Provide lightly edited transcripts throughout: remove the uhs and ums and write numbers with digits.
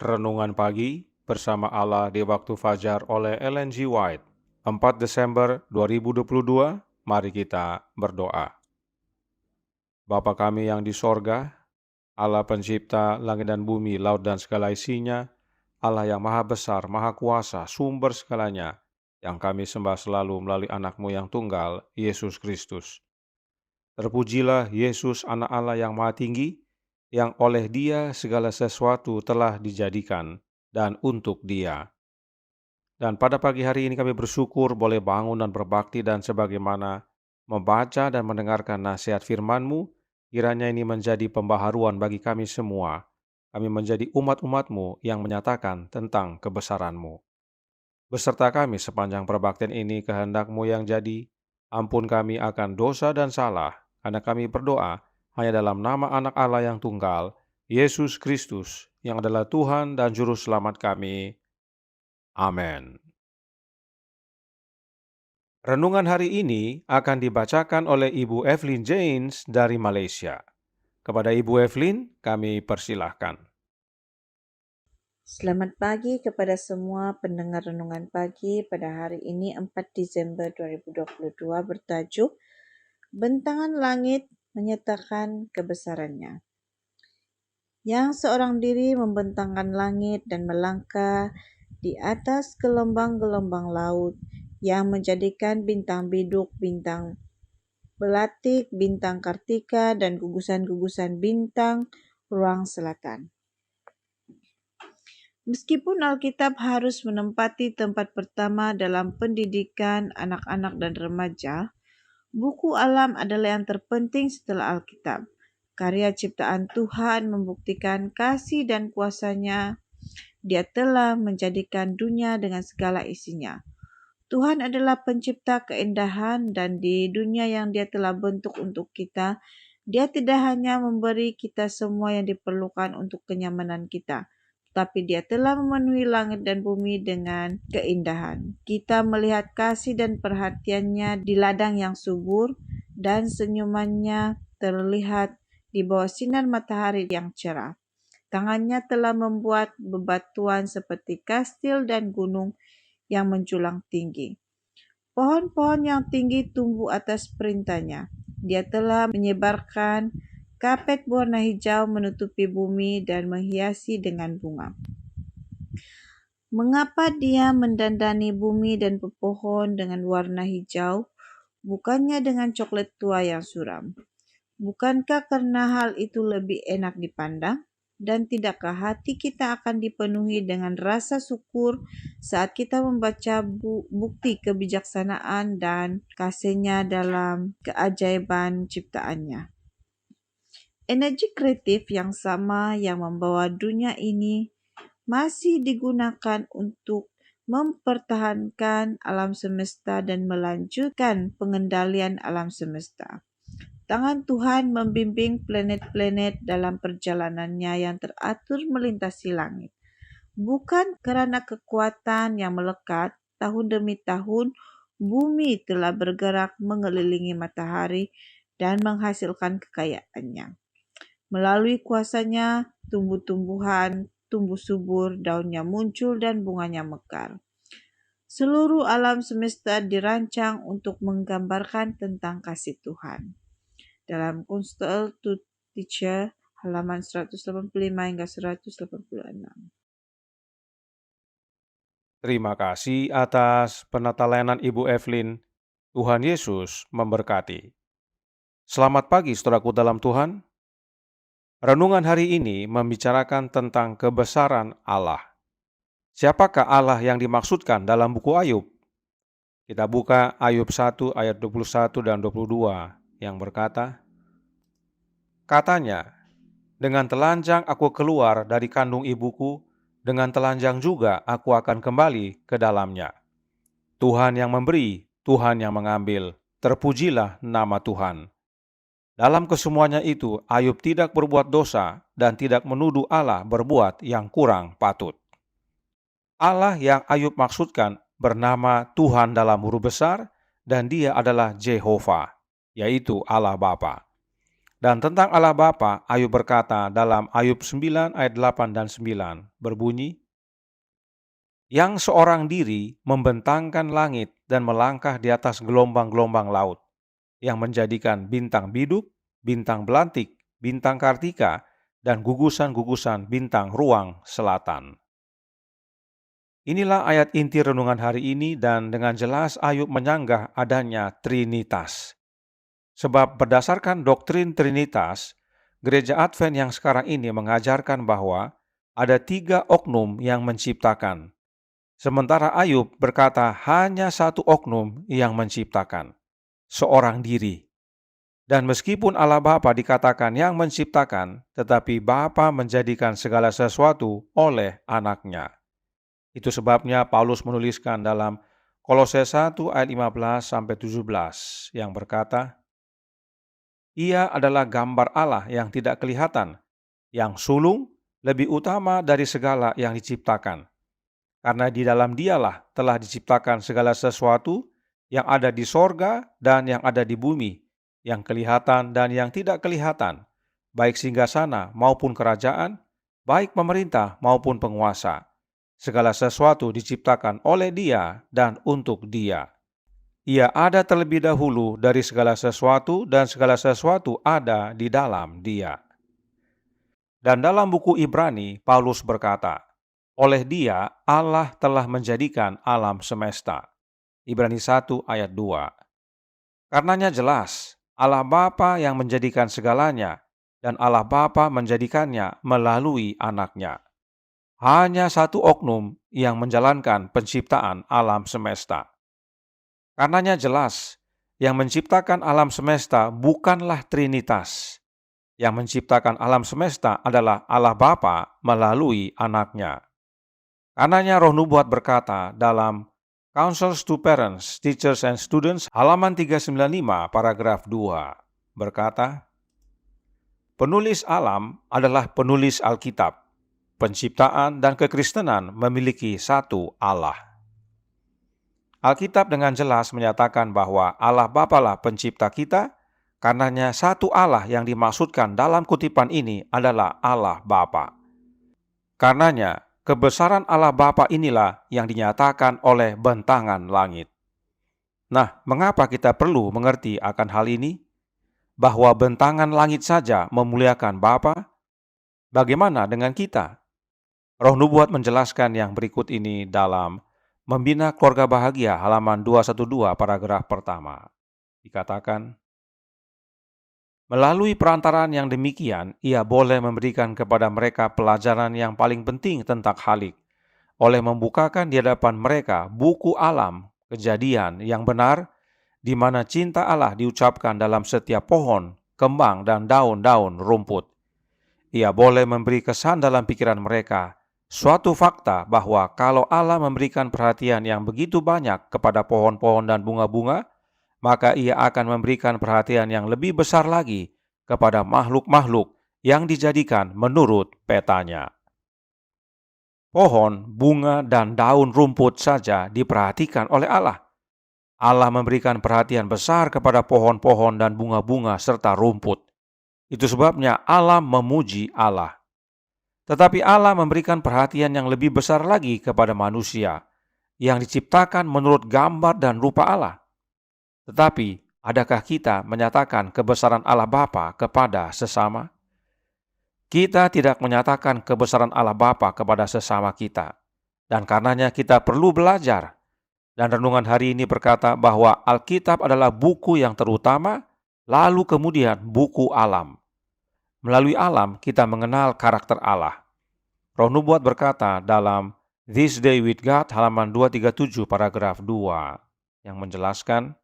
Renungan Pagi bersama Allah di Waktu Fajar oleh Ellen G. White, 4 Desember 2022, mari kita berdoa. Bapa kami yang di sorga, Allah pencipta langit dan bumi, laut dan segala isinya, Allah yang maha besar, maha kuasa, sumber segalanya, yang kami sembah selalu melalui anak-Mu yang tunggal, Yesus Kristus. Terpujilah Yesus anak Allah yang maha tinggi, yang oleh Dia segala sesuatu telah dijadikan, dan untuk Dia. Dan pada pagi hari ini kami bersyukur boleh bangun dan berbakti dan sebagaimana membaca dan mendengarkan nasihat firman-Mu, kiranya ini menjadi pembaharuan bagi kami semua. Kami menjadi umat-umat-Mu yang menyatakan tentang kebesaran-Mu. Beserta kami sepanjang perbaktian ini kehendak-Mu yang jadi, ampun kami akan dosa dan salah, karena kami berdoa hanya dalam nama anak Allah yang tunggal, Yesus Kristus, yang adalah Tuhan dan Juru Selamat kami. Amin. Renungan hari ini akan dibacakan oleh Ibu Evelyn James dari Malaysia. Kepada Ibu Evelyn, kami persilahkan. Selamat pagi kepada semua pendengar renungan pagi pada hari ini 4 Desember 2022 bertajuk Bentangan Langit Menyatakan Kebesarannya. Yang seorang diri membentangkan langit dan melangkah di atas gelombang-gelombang laut yang menjadikan bintang biduk, bintang belatik, bintang kartika, dan gugusan-gugusan bintang ruang selatan. Meskipun Alkitab harus menempati tempat pertama dalam pendidikan anak-anak dan remaja, buku alam adalah yang terpenting setelah Alkitab. Karya ciptaan Tuhan membuktikan kasih dan kuasa-Nya. Dia telah menjadikan dunia dengan segala isinya. Tuhan adalah pencipta keindahan, dan di dunia yang Dia telah bentuk untuk kita, Dia tidak hanya memberi kita semua yang diperlukan untuk kenyamanan kita, tapi Dia telah memenuhi langit dan bumi dengan keindahan. Kita melihat kasih dan perhatiannya di ladang yang subur, dan senyumannya terlihat di bawah sinar matahari yang cerah. Tangannya telah membuat bebatuan seperti kastil dan gunung yang menjulang tinggi. Pohon-pohon yang tinggi tumbuh atas perintahnya. Dia telah menyebarkan kapet berwarna hijau menutupi bumi dan menghiasi dengan bunga. Mengapa Dia mendandani bumi dan pepohon dengan warna hijau, bukannya dengan coklat tua yang suram? Bukankah karena hal itu lebih enak dipandang? Dan tidakkah hati kita akan dipenuhi dengan rasa syukur saat kita membaca bukti kebijaksanaan dan kasih-Nya dalam keajaiban ciptaannya? Energi kreatif yang sama yang membawa dunia ini masih digunakan untuk mempertahankan alam semesta dan melanjutkan pengendalian alam semesta. Tangan Tuhan membimbing planet-planet dalam perjalanannya yang teratur melintasi langit. Bukan karena kekuatan yang melekat, tahun demi tahun bumi telah bergerak mengelilingi matahari dan menghasilkan kekayaannya. Melalui kuasa-Nya, tumbuh-tumbuhan tumbuh subur, daunnya muncul dan bunganya mekar. Seluruh alam semesta dirancang untuk menggambarkan tentang kasih Tuhan. Dalam Counsel to Teacher halaman 185 hingga 186. Terima kasih atas penatelanan Ibu Evelyn. Tuhan Yesus memberkati. Selamat pagi saudaraku dalam Tuhan. Renungan hari ini membicarakan tentang kebesaran Allah. Siapakah Allah yang dimaksudkan dalam buku Ayub? Kita buka Ayub 1 ayat 21 dan 22 yang berkata, katanya, dengan telanjang aku keluar dari kandung ibuku, dengan telanjang juga aku akan kembali ke dalamnya. Tuhan yang memberi, Tuhan yang mengambil, terpujilah nama Tuhan. Dalam kesemuanya itu, Ayub tidak berbuat dosa dan tidak menuduh Allah berbuat yang kurang patut. Allah yang Ayub maksudkan bernama Tuhan dalam huruf besar, dan Dia adalah Jehovah, yaitu Allah Bapa. Dan tentang Allah Bapa, Ayub berkata dalam Ayub 9 ayat 8 dan 9, berbunyi, "Yang seorang diri membentangkan langit dan melangkah di atas gelombang-gelombang laut, yang menjadikan bintang biduk, bintang belantik, bintang kartika, dan gugusan-gugusan bintang ruang selatan." Inilah ayat inti renungan hari ini, dan dengan jelas Ayub menyanggah adanya Trinitas. Sebab berdasarkan doktrin Trinitas, Gereja Advent yang sekarang ini mengajarkan bahwa ada 3 oknum yang menciptakan. Sementara Ayub berkata hanya satu oknum yang menciptakan, seorang diri. Dan meskipun Allah Bapa dikatakan yang menciptakan, tetapi Bapa menjadikan segala sesuatu oleh anaknya. Itu sebabnya Paulus menuliskan dalam Kolose 1 ayat 15-17 yang berkata, "Ia adalah gambar Allah yang tidak kelihatan, yang sulung lebih utama dari segala yang diciptakan. Karena di dalam Dialah telah diciptakan segala sesuatu yang ada di sorga dan yang ada di bumi, yang kelihatan dan yang tidak kelihatan, baik singgasana maupun kerajaan, baik pemerintah maupun penguasa. Segala sesuatu diciptakan oleh Dia dan untuk Dia. Ia ada terlebih dahulu dari segala sesuatu, dan segala sesuatu ada di dalam Dia." Dan dalam buku Ibrani, Paulus berkata, "Oleh Dia Allah telah menjadikan alam semesta." Ibrani 1 ayat 2. Karenanya jelas, Allah Bapa yang menjadikan segalanya, dan Allah Bapa menjadikannya melalui anaknya. Hanya satu oknum yang menjalankan penciptaan alam semesta. Karenanya jelas, yang menciptakan alam semesta bukanlah Trinitas. Yang menciptakan alam semesta adalah Allah Bapa melalui anaknya. Karenanya Roh Nubuat berkata dalam Counsels to Parents, Teachers and Students, halaman 395, paragraf 2, berkata, "Penulis alam adalah penulis Alkitab. Penciptaan dan kekristenan memiliki satu Allah." Alkitab dengan jelas menyatakan bahwa Allah Bapalah pencipta kita, karenanya satu Allah yang dimaksudkan dalam kutipan ini adalah Allah Bapa. Karenanya, kebesaran Allah Bapa inilah yang dinyatakan oleh bentangan langit. Nah, mengapa kita perlu mengerti akan hal ini? Bahwa bentangan langit saja memuliakan Bapa? Bagaimana dengan kita? Roh Nubuat menjelaskan yang berikut ini dalam Membina Keluarga Bahagia halaman 212 paragraf pertama. Dikatakan, melalui perantaraan yang demikian, ia boleh memberikan kepada mereka pelajaran yang paling penting tentang Khalik, oleh membukakan di hadapan mereka buku alam, kejadian yang benar, di mana cinta Allah diucapkan dalam setiap pohon, kembang, dan daun-daun rumput. Ia boleh memberi kesan dalam pikiran mereka, suatu fakta bahwa kalau Allah memberikan perhatian yang begitu banyak kepada pohon-pohon dan bunga-bunga, maka ia akan memberikan perhatian yang lebih besar lagi kepada makhluk-makhluk yang dijadikan menurut petanya. Pohon, bunga, dan daun rumput saja diperhatikan oleh Allah. Allah memberikan perhatian besar kepada pohon-pohon dan bunga-bunga serta rumput. Itu sebabnya Allah memuji Allah. Tetapi Allah memberikan perhatian yang lebih besar lagi kepada manusia, yang diciptakan menurut gambar dan rupa Allah. Tetapi, adakah kita menyatakan kebesaran Allah Bapa kepada sesama? Kita tidak menyatakan kebesaran Allah Bapa kepada sesama kita. Dan karenanya kita perlu belajar. Dan renungan hari ini berkata bahwa Alkitab adalah buku yang terutama, lalu kemudian buku alam. Melalui alam kita mengenal karakter Allah. Roh Nubuat berkata dalam This Day with God halaman 237 paragraf 2 yang menjelaskan,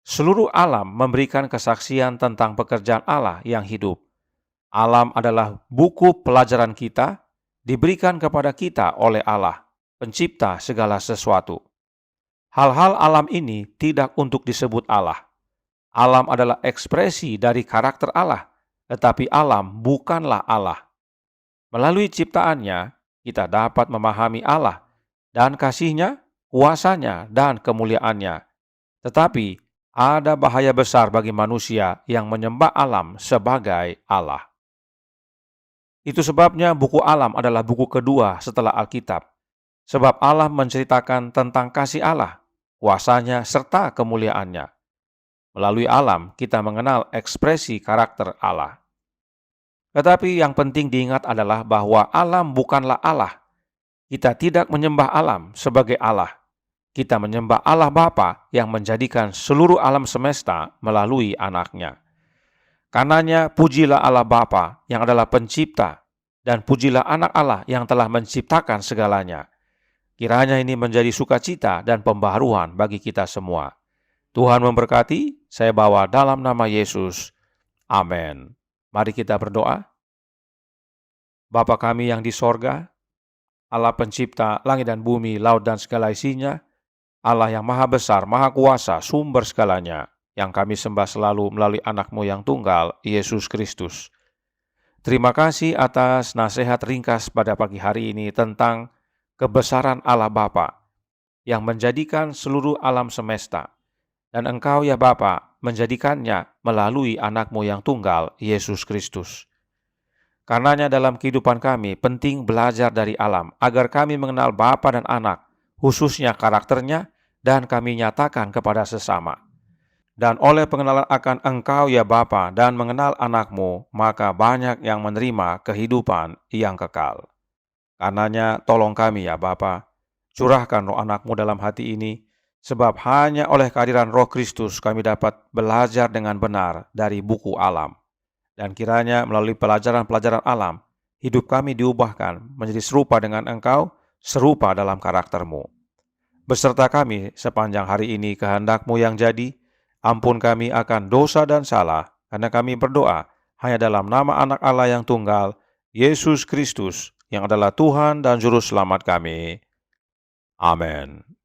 seluruh alam memberikan kesaksian tentang pekerjaan Allah yang hidup. Alam adalah buku pelajaran kita, diberikan kepada kita oleh Allah, pencipta segala sesuatu. Hal-hal alam ini tidak untuk disebut Allah. Alam adalah ekspresi dari karakter Allah, tetapi alam bukanlah Allah. Melalui ciptaannya, kita dapat memahami Allah dan kasih-Nya, kuasanya, dan kemuliaannya. Tetapi, ada bahaya besar bagi manusia yang menyembah alam sebagai Allah. Itu sebabnya buku Alam adalah buku kedua setelah Alkitab. Sebab Allah menceritakan tentang kasih Allah, kuasanya, serta kemuliaannya. Melalui alam, kita mengenal ekspresi karakter Allah. Tetapi yang penting diingat adalah bahwa alam bukanlah Allah. Kita tidak menyembah alam sebagai Allah. Kita menyembah Allah Bapa yang menjadikan seluruh alam semesta melalui anaknya. Karenanya, pujilah Allah Bapa yang adalah pencipta, dan pujilah anak Allah yang telah menciptakan segalanya. Kiranya ini menjadi sukacita dan pembaharuan bagi kita semua. Tuhan memberkati, saya bawa dalam nama Yesus. Amin. Mari kita berdoa. Bapa kami yang di sorga, Allah pencipta langit dan bumi, laut dan segala isinya, Allah yang maha besar, maha kuasa, sumber segalanya, yang kami sembah selalu melalui anak-Mu yang tunggal, Yesus Kristus. Terima kasih atas nasihat ringkas pada pagi hari ini tentang kebesaran Allah Bapa yang menjadikan seluruh alam semesta. Dan Engkau ya Bapa menjadikannya melalui anak-Mu yang tunggal, Yesus Kristus. Karenanya dalam kehidupan kami penting belajar dari alam agar kami mengenal Bapa dan Anak, khususnya karakternya, dan kami nyatakan kepada sesama. Dan oleh pengenalan akan Engkau ya Bapa dan mengenal anak-Mu, maka banyak yang menerima kehidupan yang kekal. Karenanya tolong kami ya Bapa, curahkan roh anak-Mu dalam hati ini, sebab hanya oleh kehadiran Roh Kristus kami dapat belajar dengan benar dari buku alam. Dan kiranya melalui pelajaran-pelajaran alam, hidup kami diubahkan menjadi serupa dengan Engkau, serupa dalam karakter-Mu. Beserta kami sepanjang hari ini kehendak-Mu yang jadi, ampun kami akan dosa dan salah, karena kami berdoa hanya dalam nama anak Allah yang tunggal, Yesus Kristus, yang adalah Tuhan dan Juru Selamat kami. Amin.